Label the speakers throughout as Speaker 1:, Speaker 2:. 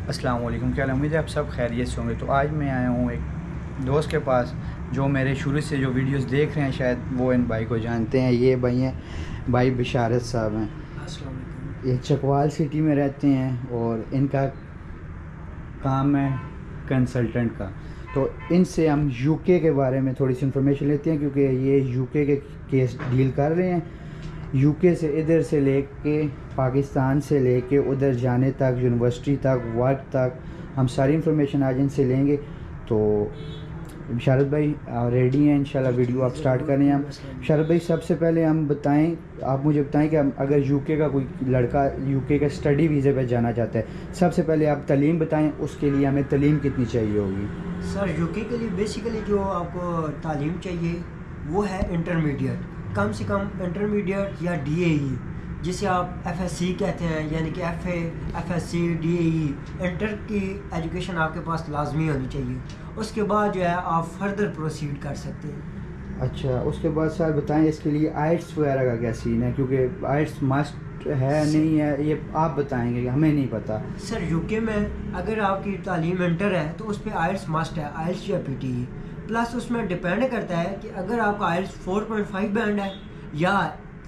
Speaker 1: अस्सलाम वालेकुम। क्या उम्मीद है आप सब खैरियत से होंगे। तो आज मैं आया हूँ एक दोस्त के पास जो मेरे शुरू से जो वीडियोस देख रहे हैं, शायद वो इन भाई को जानते हैं। ये भाई हैं, भाई बिशारत साहब हैं।
Speaker 2: अस्सलाम वालेकुम।
Speaker 1: ये चकवाल सिटी में रहते हैं और इनका काम है कंसल्टेंट का। तो इनसे हम यूके के बारे में थोड़ी सी इन्फॉर्मेशन लेते हैं, क्योंकि ये यूके के केस डील कर रहे हैं। यूके से इधर से लेके पाकिस्तान से लेके उधर जाने तक, यूनिवर्सिटी तक, वर्क तक, हम सारी इन्फॉर्मेशन आज इनसे लेंगे। तो बिशारत भाई रेडी हैं इंशाल्लाह। वीडियो आप स्टार्ट करें। हम बिशारत भाई, सबसे पहले हम बताएं, आप मुझे बताएं कि हम अगर यूके का कोई लड़का यूके का स्टडी वीज़े पे जाना चाहता है, सबसे पहले आप तलीम बताएं, उसके लिए हमें तलीम कितनी चाहिए होगी।
Speaker 2: सर यूके के लिए बेसिकली जो आपको तालीम चाहिए वो है इंटरमीडिएट, कम से कम इंटरमीडिएट या डीएई, जिसे आप एफएससी कहते हैं, यानी कि एफए, एफएससी, डीएई। इंटर की एजुकेशन आपके पास लाजमी होनी चाहिए। उसके बाद जो है आप फर्दर प्रोसीड कर सकते हैं।
Speaker 1: अच्छा, उसके बाद सर बताएं इसके लिए आइट्स वगैरह का क्या सीन है, क्योंकि आइट्स मस्ट है नहीं है, ये आप बताएंगे, हमें नहीं पता।
Speaker 2: सर यूके में अगर आपकी तालीम इंटर है तो उस पर आइल्स मस्ट है, आइल्स या पीटीई। प्लस उसमें डिपेंड करता है कि अगर आपका आइल्स 4.5 बैंड है या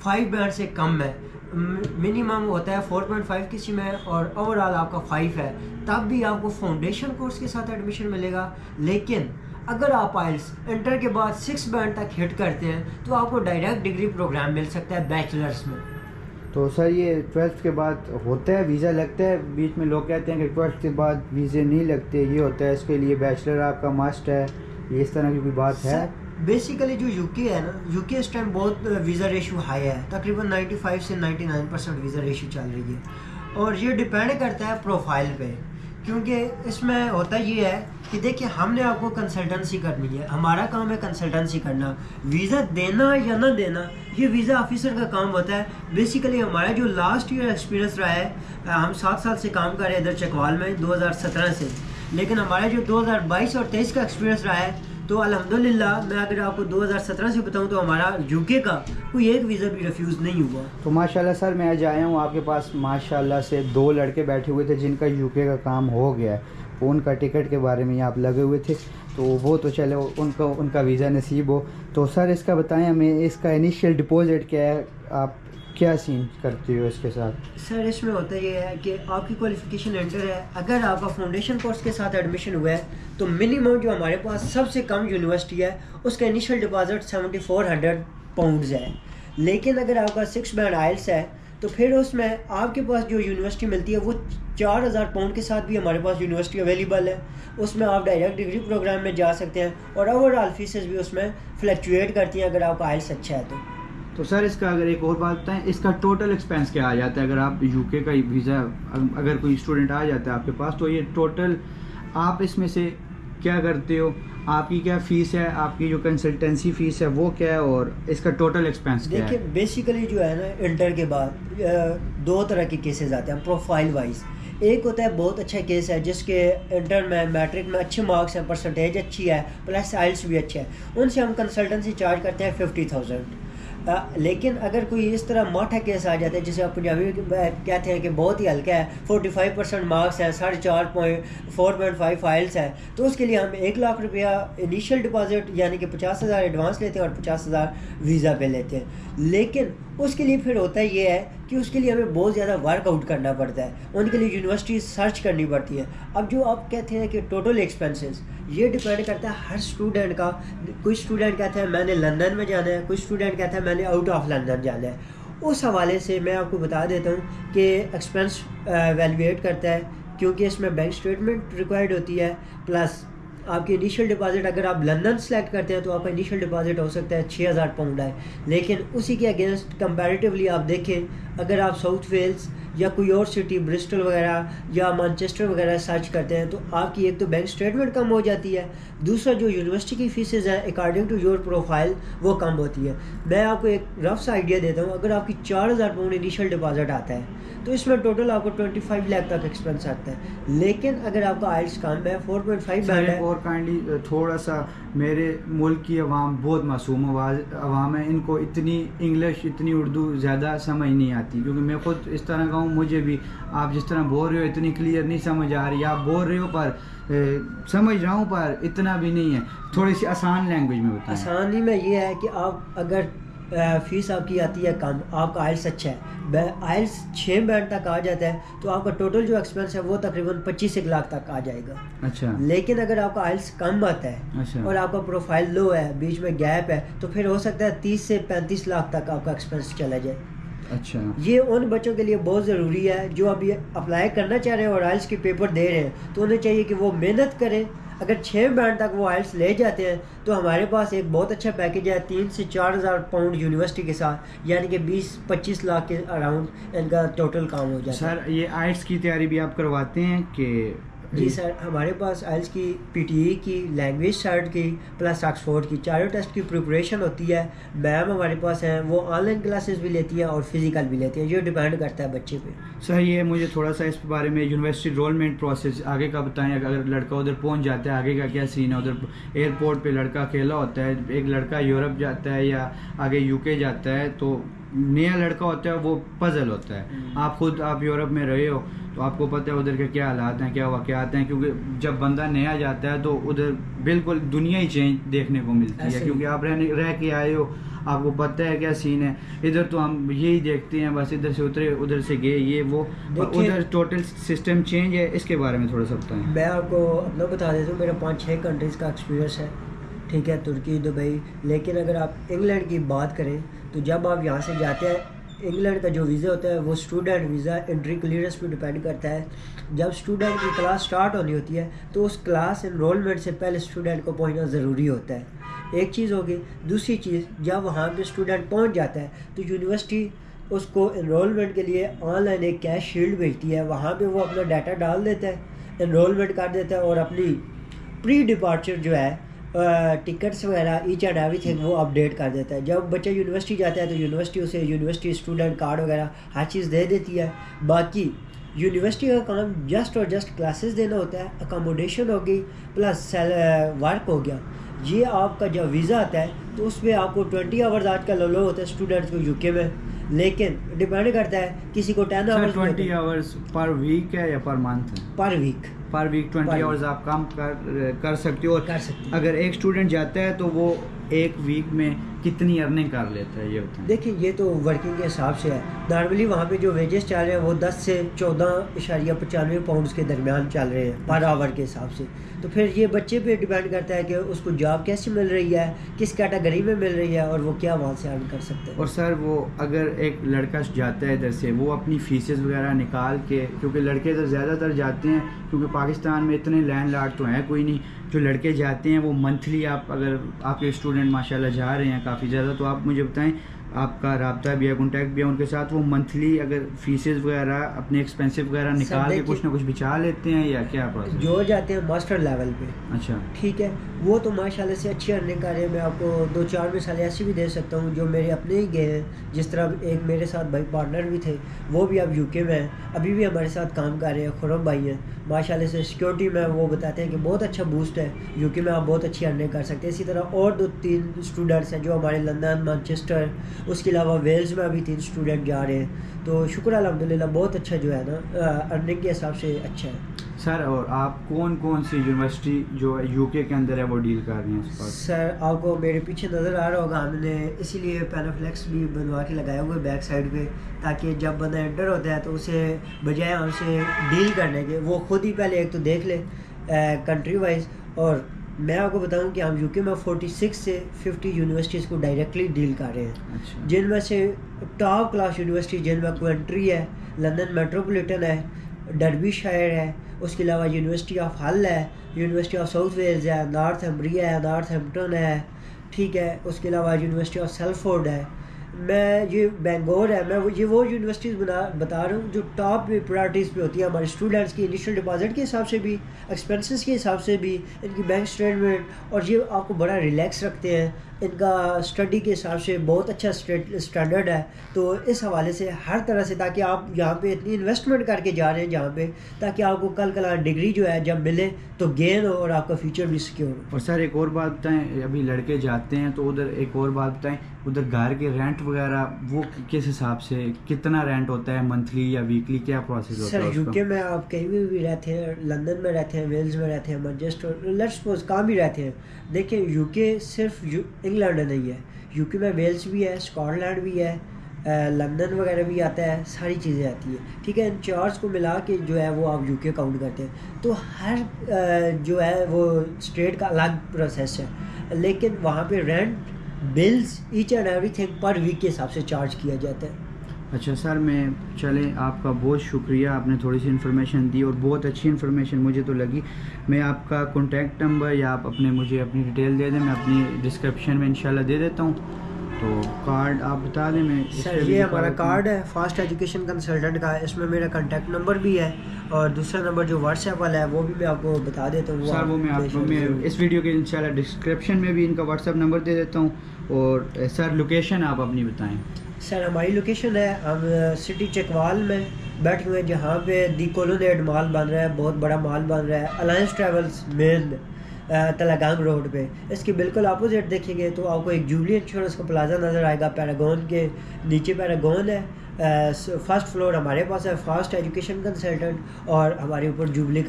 Speaker 2: 5 बैंड से कम है। मिनिमम होता है 4.5 किसी में और ओवरऑल आपका 5 है, तब भी आपको फाउंडेशन कोर्स के साथ एडमिशन मिलेगा। लेकिन अगर आप आइल्स इंटर के बाद 6 बैंड तक हिट करते हैं तो आपको डायरेक्ट डिग्री प्रोग्राम मिल सकता है बैचलर्स में।
Speaker 1: तो सर ये 12th के बाद होता है वीज़ा लगता है? बीच में लोग कहते हैं कि 12th के बाद वीज़े नहीं लगते, ये होता है, इसके लिए बैचलर आपका मस्ट है, ये इस तरह की कोई बात है?
Speaker 2: बेसिकली जो यूके है ना, यूके इस टाइम बहुत वीज़ा रेशो हाई है, तकरीबन 95 से 99% वीज़ा रेशो चल रही है। और ये डिपेंड करता है प्रोफाइल पे, क्योंकि इसमें होता ये है कि देखिए हमने आपको कंसल्टेंसी करनी है, हमारा काम है कंसल्टेंसी करना। वीज़ा देना या ना देना ये वीज़ा ऑफिसर का काम होता है। बेसिकली हमारा जो लास्ट ईयर एक्सपीरियंस रहा है, हम 7 साल से काम कर रहे हैं इधर चकवाल में 2017 से, लेकिन हमारा जो 2022 और 23 का एक्सपीरियंस रहा है, तो अल्हम्दुलिल्लाह मैं अगर आपको 2017 से बताऊं तो हमारा यूके का कोई एक वीज़ा भी रिफ्यूज़ नहीं हुआ।
Speaker 1: तो माशाल्लाह सर, मैं आज आया हूँ आपके पास, माशाल्लाह से 2 लड़के बैठे हुए थे जिनका यूके का काम हो गया है। उनका टिकट के बारे में आप लगे हुए थे, तो वो तो चले, उनको उनका वीज़ा नसीब हो। तो सर इसका बताएं हमें, इसका इनिशियल डिपॉजिट क्या है, आप क्या सीन करते हो इसके साथ?
Speaker 2: सर इसमें होता ये है कि आपकी क्वालिफिकेशन इंटर है, अगर आपका फाउंडेशन कोर्स के साथ एडमिशन हुआ है तो मिनिमम जो हमारे पास सबसे कम यूनिवर्सिटी है उसका इनिशियल डिपॉजिट 7400 पाउंड्स है। लेकिन अगर आपका 6 बैंड आइल्स है तो फिर उसमें आपके पास जो यूनिवर्सिटी मिलती है वो 4000 पाउंड के साथ भी हमारे पास यूनिवर्सिटी अवेलेबल है। उसमें आप डायरेक्ट डिग्री प्रोग्राम में जा सकते हैं और ओवरऑल फीसेस भी उसमें फ्लक्चुएट करती हैं अगर आपका आइल्स अच्छा है
Speaker 1: तो सर इसका अगर एक और बात बताएं, इसका टोटल एक्सपेंस क्या आ जाता है अगर आप यूके का वीज़ा, अगर कोई स्टूडेंट आ जाता है आपके पास, तो ये टोटल आप इसमें से क्या करते हो, आपकी क्या फ़ीस है, आपकी जो कंसल्टेंसी फ़ीस है वो क्या है, और इसका टोटल एक्सपेंस क्या है?
Speaker 2: देखिए बेसिकली जो है ना, इंटर के बाद 2 तरह के केसेस आते हैं प्रोफाइल वाइज। एक होता है बहुत अच्छा केस है जिसके इंटर में मैट्रिक में अच्छे मार्क्स हैं, परसेंटेज अच्छी है, प्लस आइल्स भी अच्छे हैं, उनसे हम कंसल्टेंसी चार्ज करते हैं 50,000। लेकिन अगर कोई इस तरह माठा केस आ जाता है जिसे आप पंजाबी में कहते हैं कि बहुत ही हल्का है, 45% मार्क्स हैं, 4.5 फाइल्स है, तो उसके लिए हम 1 लाख रुपया इनिशियल डिपॉजिट यानी कि 50,000 एडवांस लेते हैं और 50,000 वीज़ा पे लेते हैं। लेकिन उसके लिए फिर होता ये है कि उसके लिए हमें बहुत ज़्यादा वर्कआउट करना पड़ता है, उनके लिए यूनिवर्सिटी सर्च करनी पड़ती है। अब जो आप कहते हैं कि टोटल एक्सपेंसेस, ये डिपेंड करता है हर स्टूडेंट का। कोई स्टूडेंट कहता है मैंने लंदन में जाना है, कोई स्टूडेंट कहता है मैंने आउट ऑफ लंदन जाना है। उस हवाले से मैं आपको बता देता हूँ कि एक्सपेंस वैल्यूएट करता है, क्योंकि इसमें बैंक स्टेटमेंट रिक्वायर्ड होती है, प्लस आपकी इनिशियल डिपॉजिट अगर आप लंदन सेलेक्ट करते हैं तो आपका इनिशियल डिपॉजिट हो सकता है 6000 पाउंड है। लेकिन उसी के अगेंस्ट कंपैरेटिवली आप देखें, अगर आप साउथ वेल्स या कोई और सिटी, ब्रिस्टल वगैरह या मैनचेस्टर वगैरह सर्च करते हैं तो आपकी एक तो बैंक स्टेटमेंट कम हो जाती है, दूसरा जो यूनिवर्सिटी की फीसेज हैं अकॉर्डिंग टू योर प्रोफाइल वो कम होती है। मैं आपको एक रफ सा आइडिया देता हूँ, अगर आपकी 4000 पाउंड इनिशियल डिपॉजिट आता है तो इसमें टोटल आपको 25 लाख तक एक्सपेंस आता है। लेकिन अगर आपका आइल्स कम है, 4.5 बैंड है।
Speaker 1: और काइंडली थोड़ा सा, मेरे मुल्क की आवाम बहुत मासूम आवाम है, इनको इतनी इंग्लिश इतनी उर्दू ज़्यादा समझ नहीं आती, क्योंकि मैं खुद इस तरह का हूँ, मुझे भी आप जिस तरह बोल रहे हो इतनी क्लियर नहीं समझ आ रही, आप बोल रहे हो पर समझ रहा हूँ पर इतना भी नहीं है, थोड़ी सी आसान लैंग्वेज में बताएं।
Speaker 2: आसानी में ये है कि आप अगर फीस आपकी आती है कम, आपका आइल्स अच्छा है, आइल्स 6 बैंड तक आ जाता है, तो आपका टोटल जो एक्सपेंस है वो तकरीबन 25 लाख तक आ जाएगा।
Speaker 1: अच्छा।
Speaker 2: लेकिन अगर आपका आइल्स कम आता है,
Speaker 1: अच्छा,
Speaker 2: और आपका प्रोफाइल लो है, बीच में गैप है, तो फिर हो सकता है 30 से 35 लाख तक आपका एक्सपेंस चला जाए।
Speaker 1: अच्छा।
Speaker 2: ये उन बच्चों के लिए बहुत ज़रूरी है जो अभी अप्लाई करना चाह रहे हैं और आइल्स के पेपर दे रहे हैं, तो उन्हें चाहिए कि वो मेहनत करें। अगर 6 बैंड तक वो आइल्स ले जाते हैं तो हमारे पास एक बहुत अच्छा पैकेज है 3 से 4 हज़ार पाउंड यूनिवर्सिटी के साथ, यानी कि 20-25 लाख के अराउंड इनका टोटल काम हो जाता है।
Speaker 1: सर ये आइल्स की तैयारी भी आप करवाते हैं कि?
Speaker 2: जी सर, हमारे पास आइल्स की पीटीई की, लैंग्वेज सर्ट की, प्लस ऑक्सफोर्ड की चारों टेस्ट की प्रिपरेशन होती है। मैम हमारे पास हैं, वो ऑनलाइन क्लासेस भी लेती हैं और फिजिकल भी लेती हैं, ये डिपेंड करता है बच्चे पे।
Speaker 1: सर ये मुझे थोड़ा सा इस बारे में यूनिवर्सिटी एनरोलमेंट प्रोसेस आगे का बताएं, अगर लड़का उधर पहुंच जाता है आगे का क्या सीन है? उधर एयरपोर्ट पे लड़का अकेला होता है, एक लड़का यूरोप जाता है या आगे यूके जाता है, तो नया लड़का होता है वो पजल होता है। आप यूरोप में रहे हो तो आपको पता है उधर के क्या हालात हैं, क्या वाक़यात हैं, क्योंकि जब बंदा नया जाता है तो उधर बिल्कुल दुनिया ही चेंज देखने को मिलती है, क्योंकि आप रह के आए हो, आपको पता है क्या सीन है। इधर तो हम यही देखते हैं बस, इधर से उतरे उधर से गए ये वो, उधर टोटल सिस्टम चेंज है। इसके बारे में थोड़ा सा बताएं।
Speaker 2: मैं आपको अपना बता देता हूँ, मेरा 5-6 कंट्रीज़ का एक्सपीरियंस है, ठीक है, तुर्की, दुबई। लेकिन अगर आप इंग्लैंड की बात करें तो जब आप यहाँ से जाते हैं, इंग्लैंड का जो वीज़ा होता है वो स्टूडेंट वीज़ा एंट्री क्लियरेंस पे डिपेंड करता है। जब स्टूडेंट की क्लास स्टार्ट होनी होती है तो उस क्लास एनरोलमेंट से पहले स्टूडेंट को पहुंचना ज़रूरी होता है, एक चीज़ होगी। दूसरी चीज़, जब वहाँ पे स्टूडेंट पहुंच जाता है तो यूनिवर्सिटी उसको एनरोलमेंट के लिए ऑनलाइन एक कैश शील्ड भेजती है, वहाँ पे वो अपना डाटा डाल देता है, एनरोलमेंट कर देता है और अपनी प्री डिपार्चर जो है टिकट्स वगैरह ईच एंड एवरीथिंग वो अपडेट कर देता है। जब बच्चा यूनिवर्सिटी जाता है तो यूनिवर्सिटी उसे यूनिवर्सिटी स्टूडेंट कार्ड वगैरह हर चीज़ दे देती है। बाकी यूनिवर्सिटी का काम जस्ट और जस्ट क्लासेस देना होता है, अकोमोडेशन हो गई प्लस वर्क हो गया। ये आपका जब वीज़ा आता है तो उसमें आपको 20 आवर्स आजकल लो होता है स्टूडेंट्स को यूके में, लेकिन डिपेंड करता है, किसी को 10 आवर्स
Speaker 1: 20 आवर्स पर वीक है या पर मंथ है?
Speaker 2: पर वीक 20
Speaker 1: आवर्स आप काम कर सकते हो।
Speaker 2: कर सकते हैं।
Speaker 1: अगर एक स्टूडेंट जाता है तो वो एक वीक में कितनी अर्निंग कर लेता है ये बताएं।
Speaker 2: देखिए ये तो वर्किंग के हिसाब से है, नॉर्मली वहाँ पे जो वेजेस चल रहे हैं वो 10 से 14.95 पाउंड्स के दरमियान चल रहे हैं पर आवर के हिसाब से। तो फिर ये बच्चे पे डिपेंड करता है कि उसको जॉब कैसे मिल रही है, किस कैटेगरी में मिल रही है और वो क्या वहाँ से अर्न कर सकते हैं।
Speaker 1: और सर वो अगर एक लड़का जाता है इधर से, वो अपनी फीसेस वगैरह निकाल के, क्योंकि लड़के इधर ज़्यादातर जाते हैं क्योंकि पाकिस्तान में इतने लैंडलॉर्ड तो हैं कोई नहीं, जो लड़के जाते हैं वो मंथली, आप अगर आपके स्टूडेंट माशाल्लाह जा रहे हैं काफ़ी ज़्यादा, तो आप मुझे बताएं आपका राब्ता भी है, कॉन्टैक्ट भी है उनके साथ, वो मंथली अगर फीसेस वगैरह अपने एक्सपेंसिव वगैरह निकाल के कुछ ना कुछ बचा लेते हैं या क्या प्रोसेस?
Speaker 2: जो जाते हैं मास्टर लेवल पे,
Speaker 1: अच्छा
Speaker 2: ठीक है, वो तो माशाल्लाह से अच्छी अर्निंग कर रहे हैं। मैं आपको 2-4 मिसालें ऐसी भी दे सकता हूँ जो मेरे अपने ही गए हैं। जिस तरह एक मेरे साथ भाई पार्टनर भी थे, वो भी अब यूके में हैं, अभी भी हमारे साथ काम कर रहे हैं, खुरम भाई हैं माशाल्लाह से सिक्योरिटी में। वो बताते हैं कि बहुत अच्छा बूस्ट है, यूके में आप बहुत अच्छी अर्निंग कर सकते हैं। इसी तरह और 2-3 स्टूडेंट्स हैं जो हमारे लंदन, मैनचेस्टर, उसके अलावा वेल्स में अभी 3 स्टूडेंट जा रहे हैं। तो शुक्र अल्हम्दुलिल्लाह बहुत अच्छा जो है ना अर्निंग के हिसाब से अच्छा है।
Speaker 1: सर और आप कौन कौन सी यूनिवर्सिटी जो यूके के अंदर है वो डील कर रहे हैं इस पर?
Speaker 2: सर आपको मेरे पीछे नज़र आ रहा होगा, हमने इसीलिए पैनाफ्लेक्स भी बनवा के लगाया हुआ है बैक साइड पे, ताकि जब बंदा एंटर होता है तो उसे बजाय हमसे डील करने के वो खुद ही पहले एक तो देख ले कंट्री वाइज। और मैं आपको बताऊं कि हम यूके में 46 से 50 यूनिवर्सिटीज़ को डायरेक्टली डील कर रहे हैं।
Speaker 1: अच्छा।
Speaker 2: जिनमें से टॉप क्लास यूनिवर्सिटी जिनमें क्वेंट्री है, लंदन मेट्रोपॉलिटन है, डर्बीशायर है, उसके अलावा यूनिवर्सिटी ऑफ हल है, यूनिवर्सिटी ऑफ साउथ वेल्स है, नॉर्थ एम्ब्रिया है, नॉर्थ हैम्पटन है, ठीक है, उसके अलावा यूनिवर्सिटी ऑफ सेल्फोर्ड है, मैं ये बेंगलोर है, मैं वो यूनिवर्सिटीज़ बता रहा हूँ जो टॉप प्रायोरिटीज़ पे होती है हमारे स्टूडेंट्स की, इनिशियल डिपॉजिट के हिसाब से भी, एक्सपेंसेस के हिसाब से भी, इनकी बैंक स्टेटमेंट, और ये आपको बड़ा रिलैक्स रखते हैं, इनका स्टडी के हिसाब से बहुत अच्छा स्टैंडर्ड है। तो इस हवाले से हर तरह से, ताकि आप यहाँ पे इतनी इन्वेस्टमेंट करके जा रहे हैं जहाँ पे, ताकि आपको कल डिग्री जो है जब मिले तो गेन हो और आपका फ्यूचर भी सिक्योर हो।
Speaker 1: और सर एक और बात बताएं, अभी लड़के जाते हैं तो उधर एक और बात बताएं, उधर घर के रेंट वगैरह वो किस हिसाब से, कितना रेंट होता है, मंथली या वीकली, क्या प्रोसेस होता है
Speaker 2: सर
Speaker 1: उसका?
Speaker 2: यूके में आप कहीं भी रहते हैं, लंदन में रहते हैं, वेल्स में रहते हैं, मैनचेस्टर, लेट्स सपोज कहाँ भी रहते हैं, देखिए यूके सिर्फ इंग्लैंड नहीं है, यूके में वेल्स भी है, स्कॉटलैंड भी है, लंदन वगैरह भी आता है, सारी चीज़ें आती है, ठीक है। इन चार्ज को मिला के जो है वो आप यूके काउंट करते हैं। तो हर जो है वो स्टेट का अलग प्रोसेस है, लेकिन वहाँ पे rent, bills, each and everything per week के हिसाब से चार्ज किया जाता है।
Speaker 1: अच्छा सर, मैं चलें, आपका बहुत शुक्रिया, आपने थोड़ी सी इन्फॉर्मेशन दी और बहुत अच्छी इन्फॉर्मेशन मुझे तो लगी। मैं आपका कॉन्टैक्ट नंबर या आप मुझे अपनी डिटेल दे दें, मैं अपनी डिस्क्रिप्शन में इंशाल्लाह दे देता हूँ। तो कार्ड आप बता दें। मैं
Speaker 2: सर ये हमारा कार्ड है फास्ट एजुकेशन कंसल्टेंट का, इसमें मेरा कॉन्टैक्ट नंबर भी है, और दूसरा नंबर जो व्हाट्सएप वाला है वो भी मैं आपको बता देता हूँ
Speaker 1: सर। वो मैं इस वीडियो के इंशाल्लाह डिस्क्रिप्शन में भी इनका व्हाट्सएप नंबर दे देता हूँ। और सर लोकेशन आप अपनी बताएं।
Speaker 2: सर हमारी लोकेशन है, हम सिटी चकवाल में बैठे हुए हैं, जहाँ पे दी कोलोनेट मॉल बन रहा है, बहुत बड़ा मॉल बन रहा है, अलायंस ट्रेवल्स मेन तलागांग रोड पे। इसके बिल्कुल अपोजिट देखेंगे तो आपको एक जुबली इंश्योरेंस का प्लाजा नज़र आएगा, पैरागॉन के नीचे पैरागॉन है, फर्स्ट फ्लोर हमारे पास है फास्ट एजुकेशन कंसल्टेंट, और हमारे ऊपर जुबली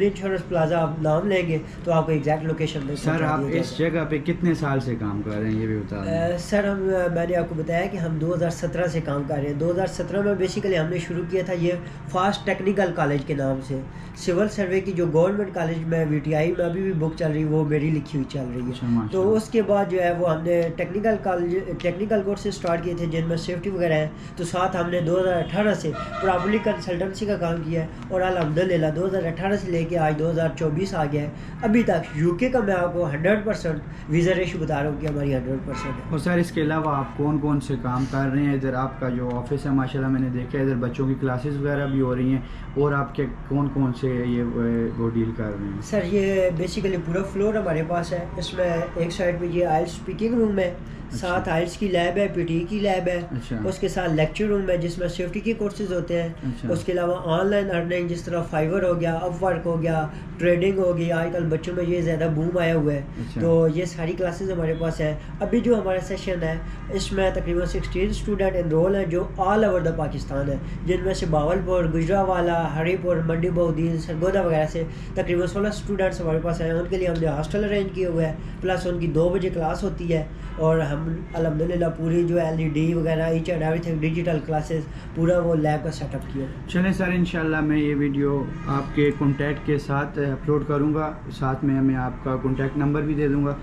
Speaker 2: इंश्योरेंस प्लाजा आप नाम लेंगे तो आपको एग्जैक्ट लोकेशन पे।
Speaker 1: सर आप इस जगह पे कितने साल से काम कर रहे हैं ये भी बता दें।
Speaker 2: सर मैंने आपको बताया कि हम 2017 से काम कर रहे हैं। 2017 में बेसिकली हमने शुरू किया था ये फास्ट टेक्निकल कॉलेज के नाम से। सिविल सर्वे की जो गवर्नमेंट कॉलेज में VTI में अभी भी बुक चल रही है, वो मेरी लिखी हुई चल रही है। तो उसके बाद जो है वो हमने टेक्निकल कोर्सेज स्टार्ट किए थे जिनमें सेफ्टी वगैरह है। तो साथ हमने 2018 से प्रॉपर्ली कंसल्टेंसी का काम किया है, और अल्हम्दुलिल्लाह 2018 से लेके आज 2024 आ गया है। अभी तक यूके का मैं आपको 100% वीज़ा रेशो बता रहा हूँ कि हमारी 100% है।
Speaker 1: और सर इसके अलावा आप कौन कौन से काम कर रहे हैं? इधर आपका जो ऑफिस है माशाल्लाह मैंने देखा है, इधर बच्चों की क्लासेस वगैरह भी हो रही हैं, और आपके कौन कौन से ये वो डील कर रहे हैं?
Speaker 2: सर ये बेसिकली पूरा फ्लोर हमारे पास है, इसमें एक साइड पे ये आइल्स स्पीकिंग रूम है, साथ आइल्स की लैब है, PTE की लैब है, उसके साथ लेक्चर रूम है जिसमें सेफ्टी के कोर्सेज होते हैं। उसके अलावा ऑनलाइन अर्निंग जिस तरह फाइवर हो गया, अपवर्क हो गया, ट्रेडिंग हो गई, आजकल बच्चों में ये ज़्यादा बूम आया हुआ है। तो ये सारी क्लासेस हमारे पास है। अभी जो हमारा सेशन है इसमें तकरीबन 16 स्टूडेंट इनरोल हैं जो ऑल ओवर द पाकिस्तान है, जिनमें से बावलपुर, गुजरावाला, हरीपुर, मंडी बहुद्दीन, सरगोदा वगैरह से तकरीबन 16 स्टूडेंट्स हमारे पास हैं। उनके लिए हमने हॉस्टल अरेंज किए हुए हैं, प्लस उनकी 2 बजे क्लास होती है, और हम अल्हम्दुलिल्लाह पूरी जो LED वगैरह each and everything digital classes पूरा वो लैब का सेटअप किया।
Speaker 1: चलें सर, इंशाल्लाह मैं ये वीडियो आपके कॉन्टैक्ट के साथ अपलोड करूँगा, साथ में मैं आपका कॉन्टैक्ट नंबर भी दे दूँगा।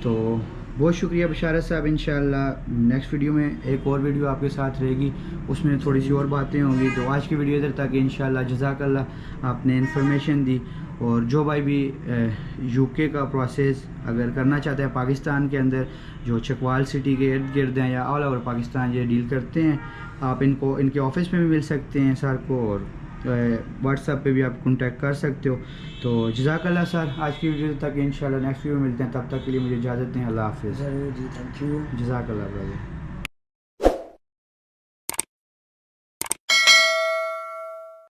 Speaker 1: तो बहुत शुक्रिया बशारत साहब। इंशाल्लाह नेक्स्ट वीडियो में एक और वीडियो आपके साथ रहेगी, उसमें थोड़ी सी और बातें होंगी। तो आज की वीडियो इधर तक, इंशाल्लाह जज़ाकल्लाह, आपने इन्फॉर्मेशन दी। और जो भाई भी यूके का प्रोसेस अगर करना चाहते हैं पाकिस्तान के अंदर, जो चकवाल सिटी के इर्द गिर्द हैं या ऑल ओवर पाकिस्तान ये डील करते हैं, आप इनको इनके ऑफिस में भी मिल सकते हैं सर को, और व्हाट्सएप पे भी आप कांटेक्ट कर सकते हो। तो जज़ाकल्लाह सर, आज की वीडियो तक, इंशाल्लाह नेक्स्ट वीडियो में मिलते हैं, तब तक के लिए मुझे इजाज़त दें। अल्लाह हाफ़िज़।
Speaker 2: ज़रूर जी, थैंक यू।
Speaker 1: जज़ाकल्लाह ब्रदर।